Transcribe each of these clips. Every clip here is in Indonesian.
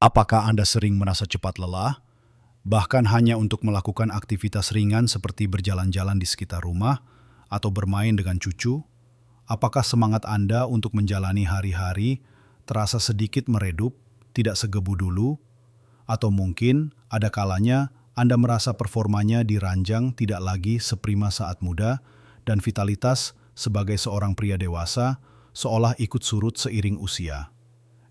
Apakah Anda sering merasa cepat lelah, bahkan hanya untuk melakukan aktivitas ringan seperti berjalan-jalan di sekitar rumah atau bermain dengan cucu? Apakah semangat Anda untuk menjalani hari-hari terasa sedikit meredup, tidak segebu dulu? Atau mungkin ada kalanya Anda merasa performanya diranjang tidak lagi seprima saat muda dan vitalitas sebagai seorang pria dewasa seolah ikut surut seiring usia.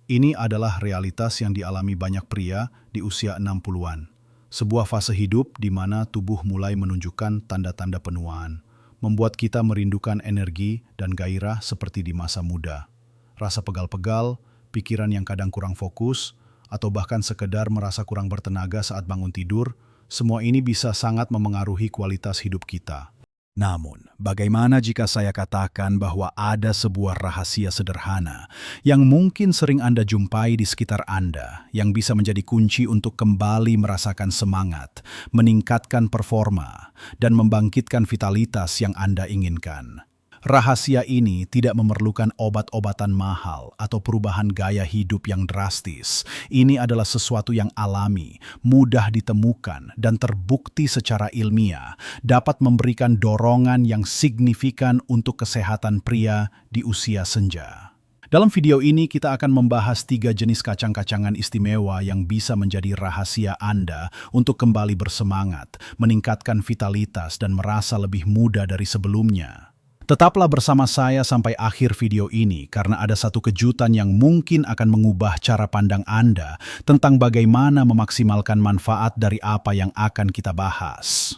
Ini adalah realitas yang dialami banyak pria di usia 60-an. Sebuah fase hidup di mana tubuh mulai menunjukkan tanda-tanda penuaan, membuat kita merindukan energi dan gairah seperti di masa muda. Rasa pegal-pegal, pikiran yang kadang kurang fokus, atau bahkan sekedar merasa kurang bertenaga saat bangun tidur, semua ini bisa sangat memengaruhi kualitas hidup kita. Namun, bagaimana jika saya katakan bahwa ada sebuah rahasia sederhana yang mungkin sering Anda jumpai di sekitar Anda, yang bisa menjadi kunci untuk kembali merasakan semangat, meningkatkan performa, dan membangkitkan vitalitas yang Anda inginkan? Rahasia ini tidak memerlukan obat-obatan mahal atau perubahan gaya hidup yang drastis. Ini adalah sesuatu yang alami, mudah ditemukan, dan terbukti secara ilmiah, dapat memberikan dorongan yang signifikan untuk kesehatan pria di usia senja. Dalam video ini kita akan membahas 3 jenis kacang-kacangan istimewa yang bisa menjadi rahasia Anda untuk kembali bersemangat, meningkatkan vitalitas, dan merasa lebih muda dari sebelumnya. Tetaplah bersama saya sampai akhir video ini karena ada satu kejutan yang mungkin akan mengubah cara pandang Anda tentang bagaimana memaksimalkan manfaat dari apa yang akan kita bahas.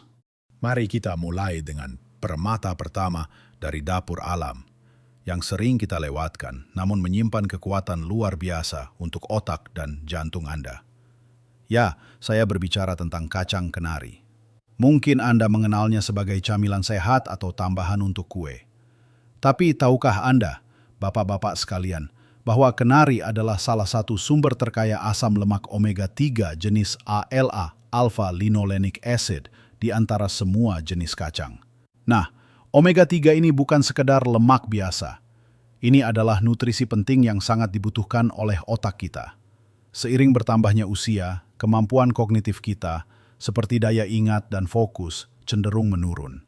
Mari kita mulai dengan permata pertama dari dapur alam, yang sering kita lewatkan namun menyimpan kekuatan luar biasa untuk otak dan jantung Anda. Ya, saya berbicara tentang kacang kenari. Mungkin Anda mengenalnya sebagai camilan sehat atau tambahan untuk kue. Tapi tahukah Anda, bapak-bapak sekalian, bahwa kenari adalah salah satu sumber terkaya asam lemak omega-3 jenis ALA, alpha-linolenic acid, di antara semua jenis kacang. Nah, omega-3 ini bukan sekedar lemak biasa. Ini adalah nutrisi penting yang sangat dibutuhkan oleh otak kita. Seiring bertambahnya usia, kemampuan kognitif kita, seperti daya ingat dan fokus, cenderung menurun.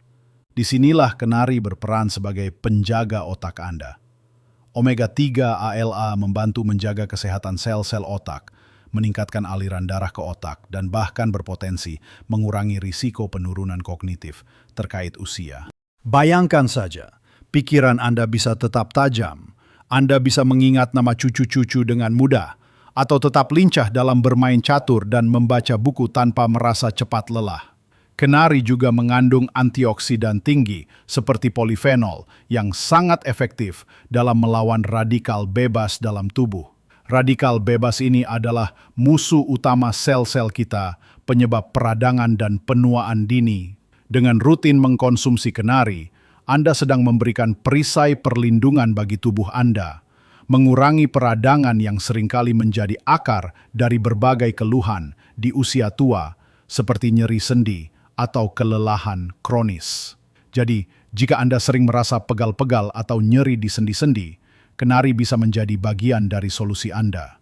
Disinilah kenari berperan sebagai penjaga otak Anda. Omega-3 ALA membantu menjaga kesehatan sel-sel otak, meningkatkan aliran darah ke otak, dan bahkan berpotensi mengurangi risiko penurunan kognitif terkait usia. Bayangkan saja, pikiran Anda bisa tetap tajam, Anda bisa mengingat nama cucu-cucu dengan mudah, atau tetap lincah dalam bermain catur dan membaca buku tanpa merasa cepat lelah. Kenari juga mengandung antioksidan tinggi seperti polifenol yang sangat efektif dalam melawan radikal bebas dalam tubuh. Radikal bebas ini adalah musuh utama sel-sel kita, penyebab peradangan dan penuaan dini. Dengan rutin mengkonsumsi kenari, Anda sedang memberikan perisai perlindungan bagi tubuh Anda, mengurangi peradangan yang seringkali menjadi akar dari berbagai keluhan di usia tua, seperti nyeri sendi atau kelelahan kronis. Jadi, jika Anda sering merasa pegal-pegal atau nyeri di sendi-sendi, kenari bisa menjadi bagian dari solusi Anda.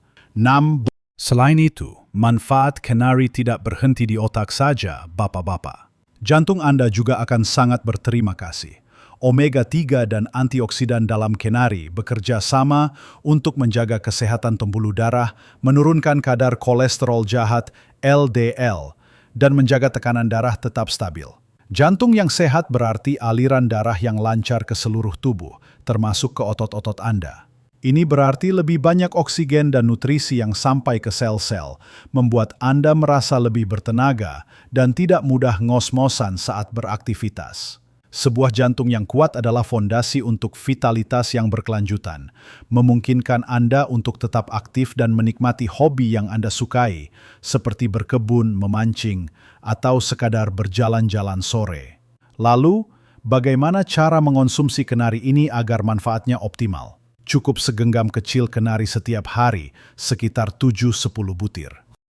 Selain itu, manfaat kenari tidak berhenti di otak saja, bapak-bapak. Jantung Anda juga akan sangat berterima kasih. Omega-3 dan antioksidan dalam kenari bekerja sama untuk menjaga kesehatan pembuluh darah, menurunkan kadar kolesterol jahat LDL, dan menjaga tekanan darah tetap stabil. Jantung yang sehat berarti aliran darah yang lancar ke seluruh tubuh, termasuk ke otot-otot Anda. Ini berarti lebih banyak oksigen dan nutrisi yang sampai ke sel-sel, membuat Anda merasa lebih bertenaga dan tidak mudah ngos-ngosan saat beraktivitas. Sebuah jantung yang kuat adalah fondasi untuk vitalitas yang berkelanjutan, memungkinkan Anda untuk tetap aktif dan menikmati hobi yang Anda sukai, seperti berkebun, memancing, atau sekadar berjalan-jalan sore. Lalu, bagaimana cara mengonsumsi kenari ini agar manfaatnya optimal? Cukup segenggam kecil kenari setiap hari, sekitar 7-10 butir.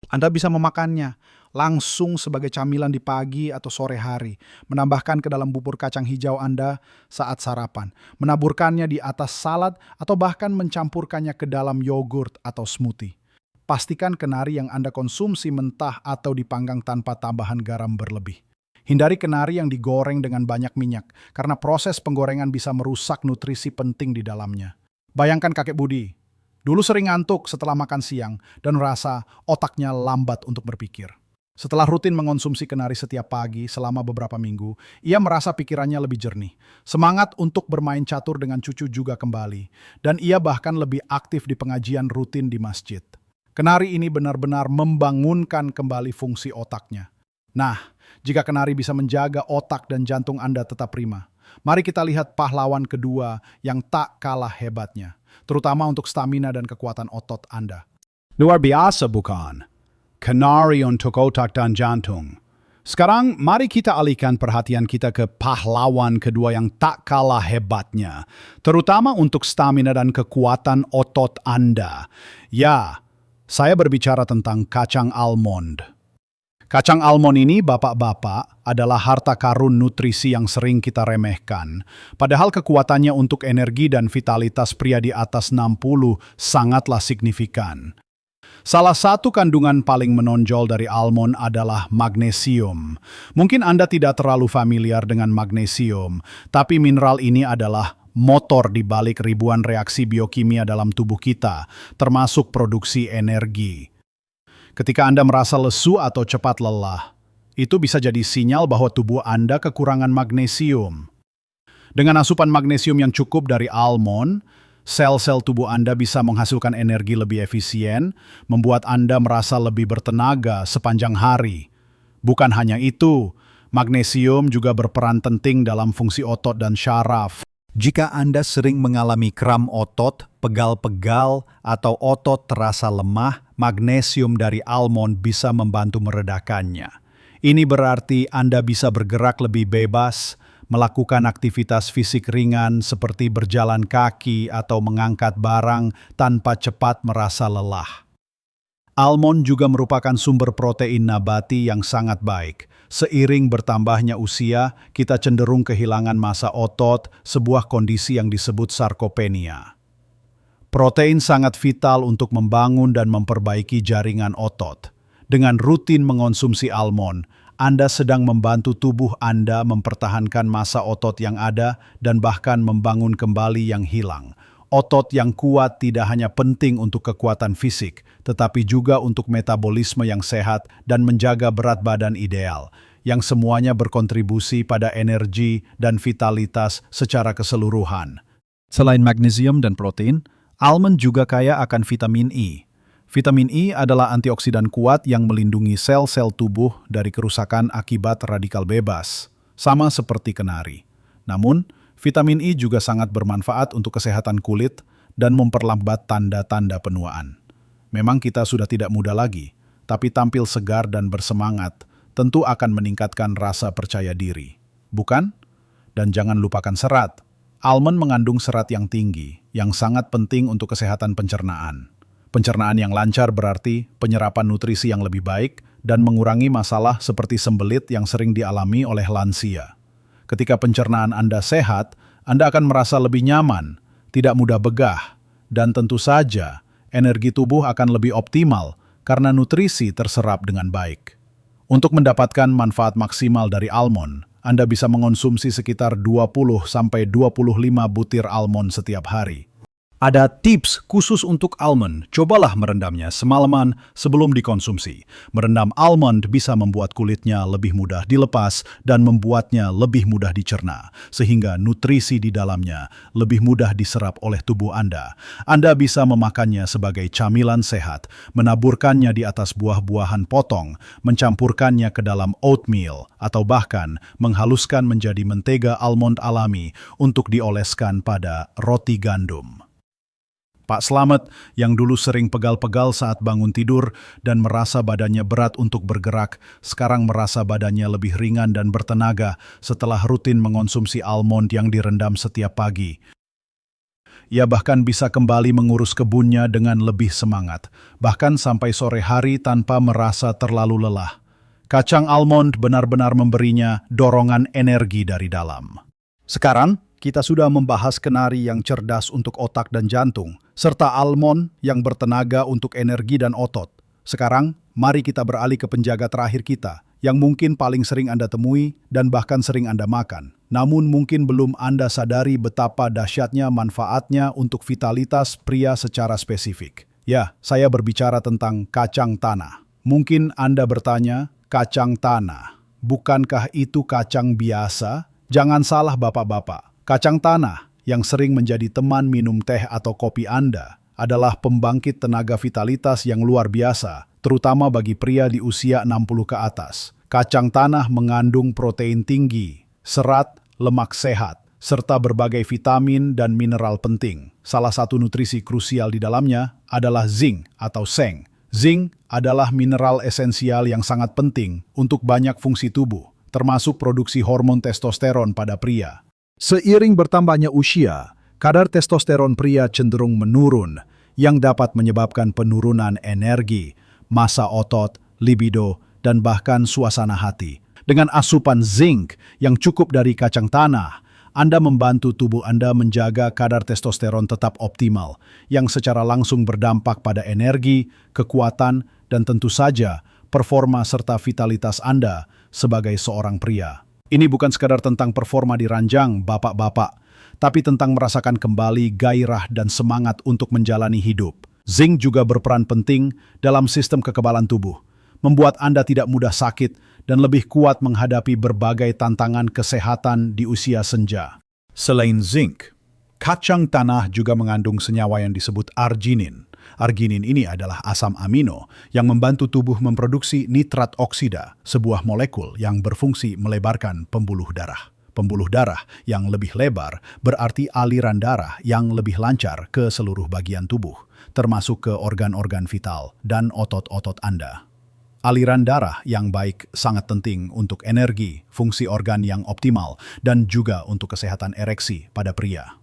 Anda bisa memakannya langsung sebagai camilan di pagi atau sore hari, menambahkan ke dalam bubur kacang hijau Anda saat sarapan, menaburkannya di atas salad, atau bahkan mencampurkannya ke dalam yogurt atau smoothie. pastikan kenari yang Anda konsumsi mentah atau dipanggang tanpa tambahan garam berlebih. Hindari kenari yang digoreng dengan banyak minyak, karena proses penggorengan bisa merusak nutrisi penting di dalamnya. Bayangkan kakek Budi, dulu sering ngantuk setelah makan siang dan merasa otaknya lambat untuk berpikir. Setelah rutin mengonsumsi kenari setiap pagi selama beberapa minggu, ia merasa pikirannya lebih jernih. Semangat untuk bermain catur dengan cucu juga kembali, dan ia bahkan lebih aktif di pengajian rutin di masjid. Kenari ini benar-benar membangunkan kembali fungsi otaknya. Nah, jika kenari bisa menjaga otak dan jantung Anda tetap prima, mari kita lihat pahlawan kedua yang tak kalah hebatnya, terutama untuk stamina dan kekuatan otot Anda. Luar biasa bukan? Kenari untuk otak dan jantung. Sekarang mari kita alihkan perhatian kita ke pahlawan kedua yang tak kalah hebatnya, terutama untuk stamina dan kekuatan otot Anda. Ya, saya berbicara tentang kacang almond. Kacang almond ini, bapak-bapak, adalah harta karun nutrisi yang sering kita remehkan. Padahal kekuatannya untuk energi dan vitalitas pria di atas 60 sangatlah signifikan. Salah satu kandungan paling menonjol dari almond adalah magnesium. Mungkin Anda tidak terlalu familiar dengan magnesium, tapi mineral ini adalah motor di balik ribuan reaksi biokimia dalam tubuh kita, termasuk produksi energi. Ketika Anda merasa lesu atau cepat lelah, itu bisa jadi sinyal bahwa tubuh Anda kekurangan magnesium. Dengan asupan magnesium yang cukup dari almond, sel-sel tubuh Anda bisa menghasilkan energi lebih efisien, membuat Anda merasa lebih bertenaga sepanjang hari. Bukan hanya itu, magnesium juga berperan penting dalam fungsi otot dan syaraf. Jika Anda sering mengalami kram otot, pegal-pegal, atau otot terasa lemah, magnesium dari almond bisa membantu meredakannya. Ini berarti Anda bisa bergerak lebih bebas, melakukan aktivitas fisik ringan seperti berjalan kaki atau mengangkat barang tanpa cepat merasa lelah. Almond juga merupakan sumber protein nabati yang sangat baik. Seiring bertambahnya usia, kita cenderung kehilangan massa otot, sebuah kondisi yang disebut sarkopenia. Protein sangat vital untuk membangun dan memperbaiki jaringan otot. Dengan rutin mengonsumsi almond, Anda sedang membantu tubuh Anda mempertahankan massa otot yang ada dan bahkan membangun kembali yang hilang. Otot yang kuat tidak hanya penting untuk kekuatan fisik, tetapi juga untuk metabolisme yang sehat dan menjaga berat badan ideal, yang semuanya berkontribusi pada energi dan vitalitas secara keseluruhan. Selain magnesium dan protein, almond juga kaya akan vitamin E. Vitamin E adalah antioksidan kuat yang melindungi sel-sel tubuh dari kerusakan akibat radikal bebas, sama seperti kenari. Namun, vitamin E juga sangat bermanfaat untuk kesehatan kulit dan memperlambat tanda-tanda penuaan. Memang kita sudah tidak muda lagi, tapi tampil segar dan bersemangat tentu akan meningkatkan rasa percaya diri. Bukan? Dan jangan lupakan serat. Almond mengandung serat yang tinggi, yang sangat penting untuk kesehatan pencernaan. Pencernaan yang lancar berarti penyerapan nutrisi yang lebih baik dan mengurangi masalah seperti sembelit yang sering dialami oleh lansia. Ketika pencernaan Anda sehat, Anda akan merasa lebih nyaman, tidak mudah begah, dan tentu saja energi tubuh akan lebih optimal karena nutrisi terserap dengan baik. Untuk mendapatkan manfaat maksimal dari almond, Anda bisa mengonsumsi sekitar 20-25 butir almond setiap hari. Ada tips khusus untuk almond. Cobalah merendamnya semalaman sebelum dikonsumsi. Merendam almond bisa membuat kulitnya lebih mudah dilepas dan membuatnya lebih mudah dicerna, sehingga nutrisi di dalamnya lebih mudah diserap oleh tubuh Anda. Anda bisa memakannya sebagai camilan sehat, menaburkannya di atas buah-buahan potong, mencampurkannya ke dalam oatmeal, atau bahkan menghaluskan menjadi mentega almond alami untuk dioleskan pada roti gandum. Pak Slamet yang dulu sering pegal-pegal saat bangun tidur dan merasa badannya berat untuk bergerak, sekarang merasa badannya lebih ringan dan bertenaga setelah rutin mengonsumsi almond yang direndam setiap pagi. Ia bahkan bisa kembali mengurus kebunnya dengan lebih semangat, bahkan sampai sore hari tanpa merasa terlalu lelah. Kacang almond benar-benar memberinya dorongan energi dari dalam. Sekarang, kita sudah membahas kenari yang cerdas untuk otak dan jantung, serta almond yang bertenaga untuk energi dan otot. Sekarang, mari kita beralih ke penjaga terakhir kita, yang mungkin paling sering Anda temui dan bahkan sering Anda makan. Namun mungkin belum Anda sadari betapa dahsyatnya manfaatnya untuk vitalitas pria secara spesifik. Ya, saya berbicara tentang kacang tanah. Mungkin Anda bertanya, kacang tanah, bukankah itu kacang biasa? Jangan salah bapak-bapak. Kacang tanah yang sering menjadi teman minum teh atau kopi Anda adalah pembangkit tenaga vitalitas yang luar biasa, terutama bagi pria di usia 60 ke atas. Kacang tanah mengandung protein tinggi, serat, lemak sehat, serta berbagai vitamin dan mineral penting. Salah satu nutrisi krusial di dalamnya adalah zinc atau seng. Zinc adalah mineral esensial yang sangat penting untuk banyak fungsi tubuh, termasuk produksi hormon testosteron pada pria. Seiring bertambahnya usia, kadar testosteron pria cenderung menurun, yang dapat menyebabkan penurunan energi, massa otot, libido, dan bahkan suasana hati. Dengan asupan zinc yang cukup dari kacang tanah, Anda membantu tubuh Anda menjaga kadar testosteron tetap optimal, yang secara langsung berdampak pada energi, kekuatan, dan tentu saja performa serta vitalitas Anda sebagai seorang pria. Ini bukan sekadar tentang performa di ranjang, bapak-bapak, tapi tentang merasakan kembali gairah dan semangat untuk menjalani hidup. Zinc juga berperan penting dalam sistem kekebalan tubuh, membuat Anda tidak mudah sakit dan lebih kuat menghadapi berbagai tantangan kesehatan di usia senja. Selain zinc, kacang tanah juga mengandung senyawa yang disebut arginin. Arginin ini adalah asam amino yang membantu tubuh memproduksi nitrat oksida, sebuah molekul yang berfungsi melebarkan pembuluh darah. Pembuluh darah yang lebih lebar berarti aliran darah yang lebih lancar ke seluruh bagian tubuh, termasuk ke organ-organ vital dan otot-otot Anda. Aliran darah yang baik sangat penting untuk energi, fungsi organ yang optimal, dan juga untuk kesehatan ereksi pada pria.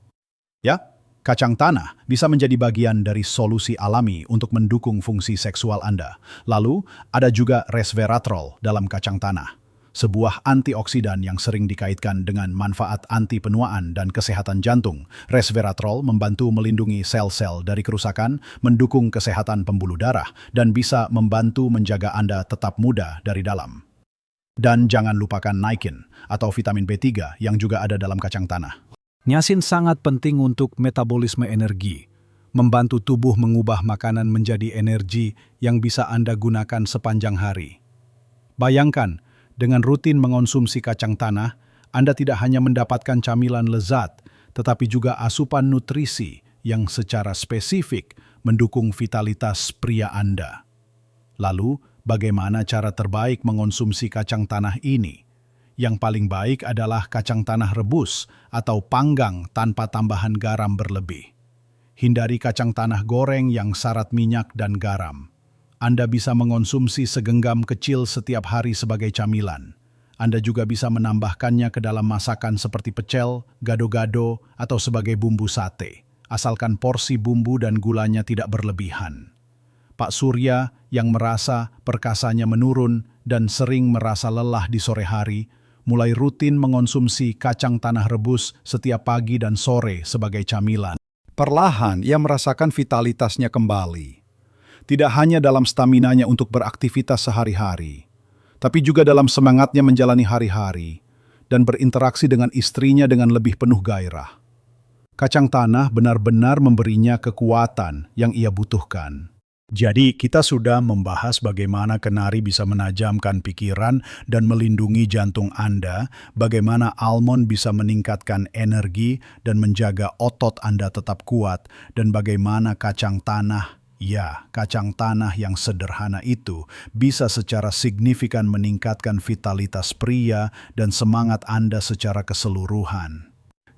Ya, kacang tanah bisa menjadi bagian dari solusi alami untuk mendukung fungsi seksual Anda. Lalu, ada juga resveratrol dalam kacang tanah, sebuah antioksidan yang sering dikaitkan dengan manfaat anti penuaan dan kesehatan jantung. Resveratrol membantu melindungi sel-sel dari kerusakan, mendukung kesehatan pembuluh darah, dan bisa membantu menjaga Anda tetap muda dari dalam. Dan jangan lupakan niacin atau vitamin B3 yang juga ada dalam kacang tanah. Niacin sangat penting untuk metabolisme energi, membantu tubuh mengubah makanan menjadi energi yang bisa Anda gunakan sepanjang hari. Bayangkan, dengan rutin mengonsumsi kacang tanah, Anda tidak hanya mendapatkan camilan lezat, tetapi juga asupan nutrisi yang secara spesifik mendukung vitalitas pria Anda. Lalu, bagaimana cara terbaik mengonsumsi kacang tanah ini? Yang paling baik adalah kacang tanah rebus atau panggang tanpa tambahan garam berlebih. Hindari kacang tanah goreng yang syarat minyak dan garam. Anda bisa mengonsumsi segenggam kecil setiap hari sebagai camilan. Anda juga bisa menambahkannya ke dalam masakan seperti pecel, gado-gado, atau sebagai bumbu sate, asalkan porsi bumbu dan gulanya tidak berlebihan. Pak Surya yang merasa perkasanya menurun dan sering merasa lelah di sore hari, mulai rutin mengonsumsi kacang tanah rebus setiap pagi dan sore sebagai camilan. Perlahan ia merasakan vitalitasnya kembali. Tidak hanya dalam staminanya untuk beraktivitas sehari-hari, tapi juga dalam semangatnya menjalani hari-hari dan berinteraksi dengan istrinya dengan lebih penuh gairah. Kacang tanah benar-benar memberinya kekuatan yang ia butuhkan. Jadi kita sudah membahas bagaimana kenari bisa menajamkan pikiran dan melindungi jantung Anda, bagaimana almond bisa meningkatkan energi dan menjaga otot Anda tetap kuat, dan bagaimana kacang tanah, ya, kacang tanah yang sederhana itu bisa secara signifikan meningkatkan vitalitas pria dan semangat Anda secara keseluruhan.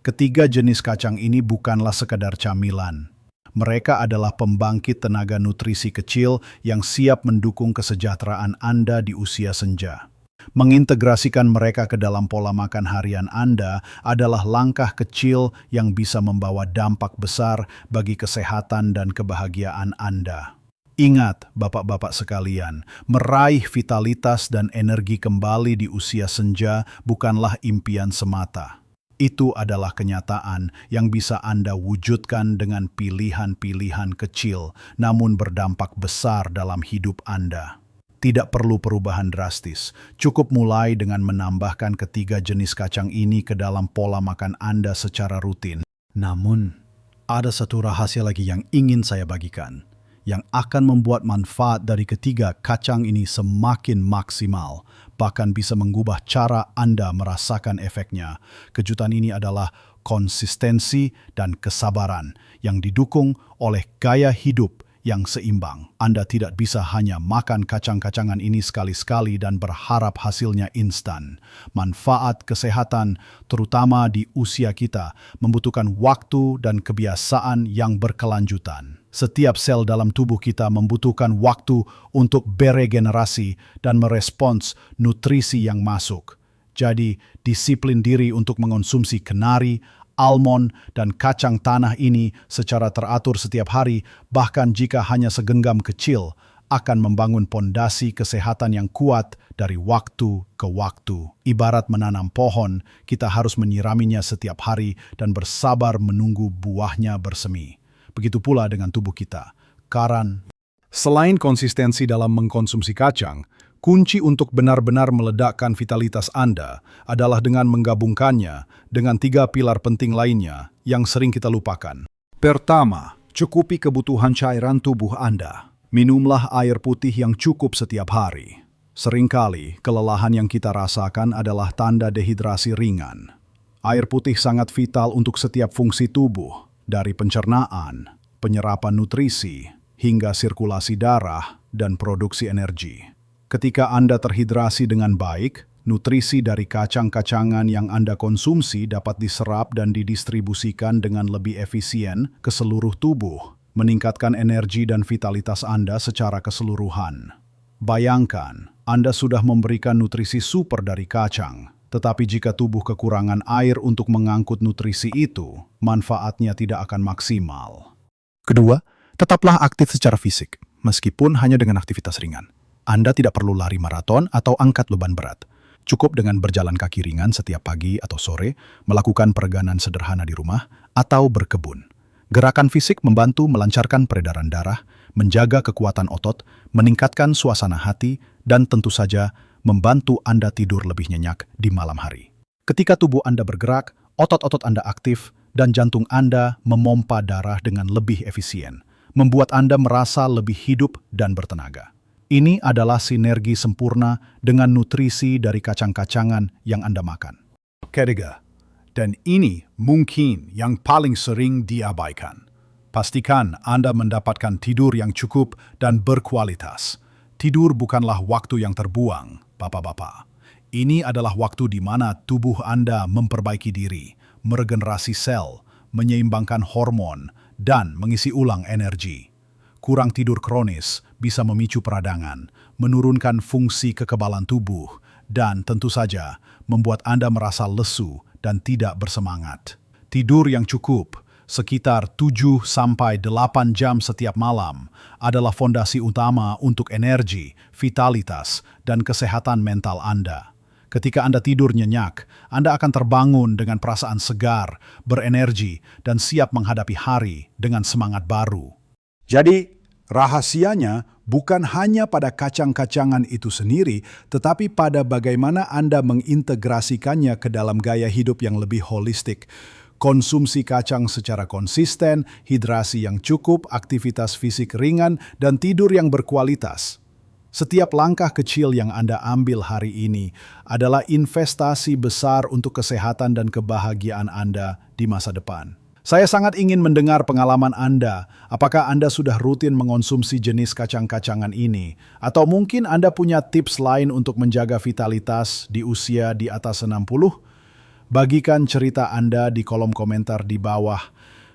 Ketiga jenis kacang ini bukanlah sekadar camilan. Mereka adalah pembangkit tenaga nutrisi kecil yang siap mendukung kesejahteraan Anda di usia senja. Mengintegrasikan mereka ke dalam pola makan harian Anda adalah langkah kecil yang bisa membawa dampak besar bagi kesehatan dan kebahagiaan Anda. Ingat, bapak-bapak sekalian, meraih vitalitas dan energi kembali di usia senja bukanlah impian semata. Itu adalah kenyataan yang bisa Anda wujudkan dengan pilihan-pilihan kecil namun berdampak besar dalam hidup Anda. Tidak perlu perubahan drastis, cukup mulai dengan menambahkan ketiga jenis kacang ini ke dalam pola makan Anda secara rutin. Namun, ada satu rahasia lagi yang ingin saya bagikan, yang akan membuat manfaat dari ketiga kacang ini semakin maksimal, bahkan bisa mengubah cara Anda merasakan efeknya. Kejutan ini adalah konsistensi dan kesabaran yang didukung oleh gaya hidup yang seimbang. Anda tidak bisa hanya makan kacang-kacangan ini sekali-sekali dan berharap hasilnya instan. Manfaat kesehatan, terutama di usia kita, membutuhkan waktu dan kebiasaan yang berkelanjutan. Setiap sel dalam tubuh kita membutuhkan waktu untuk beregenerasi dan merespons nutrisi yang masuk. Jadi, disiplin diri untuk mengonsumsi kenari, almond, dan kacang tanah ini secara teratur setiap hari, bahkan jika hanya segenggam kecil, akan membangun pondasi kesehatan yang kuat dari waktu ke waktu. Ibarat menanam pohon, kita harus menyiraminya setiap hari dan bersabar menunggu buahnya bersemi. Begitu pula dengan tubuh kita. Selain konsistensi dalam mengkonsumsi kacang, kunci untuk benar-benar meledakkan vitalitas Anda adalah dengan menggabungkannya dengan 3 pilar penting lainnya yang sering kita lupakan. Pertama, cukupi kebutuhan cairan tubuh Anda. Minumlah air putih yang cukup setiap hari. Seringkali, kelelahan yang kita rasakan adalah tanda dehidrasi ringan. Air putih sangat vital untuk setiap fungsi tubuh, dari pencernaan, penyerapan nutrisi, hingga sirkulasi darah dan produksi energi. Ketika Anda terhidrasi dengan baik, nutrisi dari kacang-kacangan yang Anda konsumsi dapat diserap dan didistribusikan dengan lebih efisien ke seluruh tubuh, meningkatkan energi dan vitalitas Anda secara keseluruhan. Bayangkan, Anda sudah memberikan nutrisi super dari kacang, tetapi jika tubuh kekurangan air untuk mengangkut nutrisi itu, manfaatnya tidak akan maksimal. Kedua, tetaplah aktif secara fisik, meskipun hanya dengan aktivitas ringan. Anda tidak perlu lari maraton atau angkat beban berat. Cukup dengan berjalan kaki ringan setiap pagi atau sore, melakukan peregangan sederhana di rumah, atau berkebun. Gerakan fisik membantu melancarkan peredaran darah, menjaga kekuatan otot, meningkatkan suasana hati, dan tentu saja membantu Anda tidur lebih nyenyak di malam hari. Ketika tubuh Anda bergerak, otot-otot Anda aktif, dan jantung Anda memompa darah dengan lebih efisien, membuat Anda merasa lebih hidup dan bertenaga. Ini adalah sinergi sempurna dengan nutrisi dari kacang-kacangan yang Anda makan. Ketiga, dan ini mungkin yang paling sering diabaikan. Pastikan Anda mendapatkan tidur yang cukup dan berkualitas. Tidur bukanlah waktu yang terbuang, Bapak-bapak. Ini adalah waktu di mana tubuh Anda memperbaiki diri, meregenerasi sel, menyeimbangkan hormon, dan mengisi ulang energi. Kurang tidur kronis bisa memicu peradangan, menurunkan fungsi kekebalan tubuh, dan tentu saja membuat Anda merasa lesu dan tidak bersemangat. Tidur yang cukup, sekitar 7-8 jam setiap malam, adalah fondasi utama untuk energi, vitalitas, dan kesehatan mental Anda. Ketika Anda tidur nyenyak, Anda akan terbangun dengan perasaan segar, berenergi, dan siap menghadapi hari dengan semangat baru. Jadi, rahasianya bukan hanya pada kacang-kacangan itu sendiri, tetapi pada bagaimana Anda mengintegrasikannya ke dalam gaya hidup yang lebih holistik. Konsumsi kacang secara konsisten, hidrasi yang cukup, aktivitas fisik ringan, dan tidur yang berkualitas. Setiap langkah kecil yang Anda ambil hari ini adalah investasi besar untuk kesehatan dan kebahagiaan Anda di masa depan. Saya sangat ingin mendengar pengalaman Anda. Apakah Anda sudah rutin mengonsumsi jenis kacang-kacangan ini? Atau mungkin Anda punya tips lain untuk menjaga vitalitas di usia di atas 60? Bagikan cerita Anda di kolom komentar di bawah.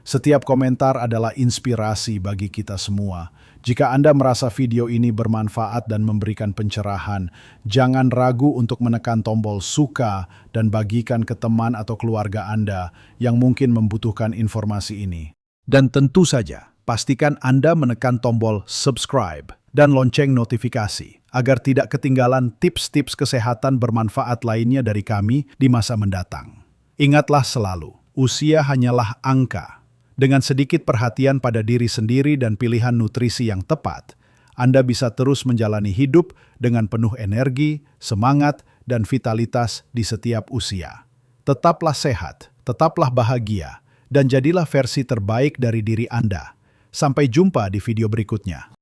Setiap komentar adalah inspirasi bagi kita semua. Jika Anda merasa video ini bermanfaat dan memberikan pencerahan, jangan ragu untuk menekan tombol suka dan bagikan ke teman atau keluarga Anda yang mungkin membutuhkan informasi ini. Dan tentu saja, pastikan Anda menekan tombol subscribe dan lonceng notifikasi agar tidak ketinggalan tips-tips kesehatan bermanfaat lainnya dari kami di masa mendatang. Ingatlah selalu, usia hanyalah angka. Dengan sedikit perhatian pada diri sendiri dan pilihan nutrisi yang tepat, Anda bisa terus menjalani hidup dengan penuh energi, semangat, dan vitalitas di setiap usia. Tetaplah sehat, tetaplah bahagia, dan jadilah versi terbaik dari diri Anda. Sampai jumpa di video berikutnya.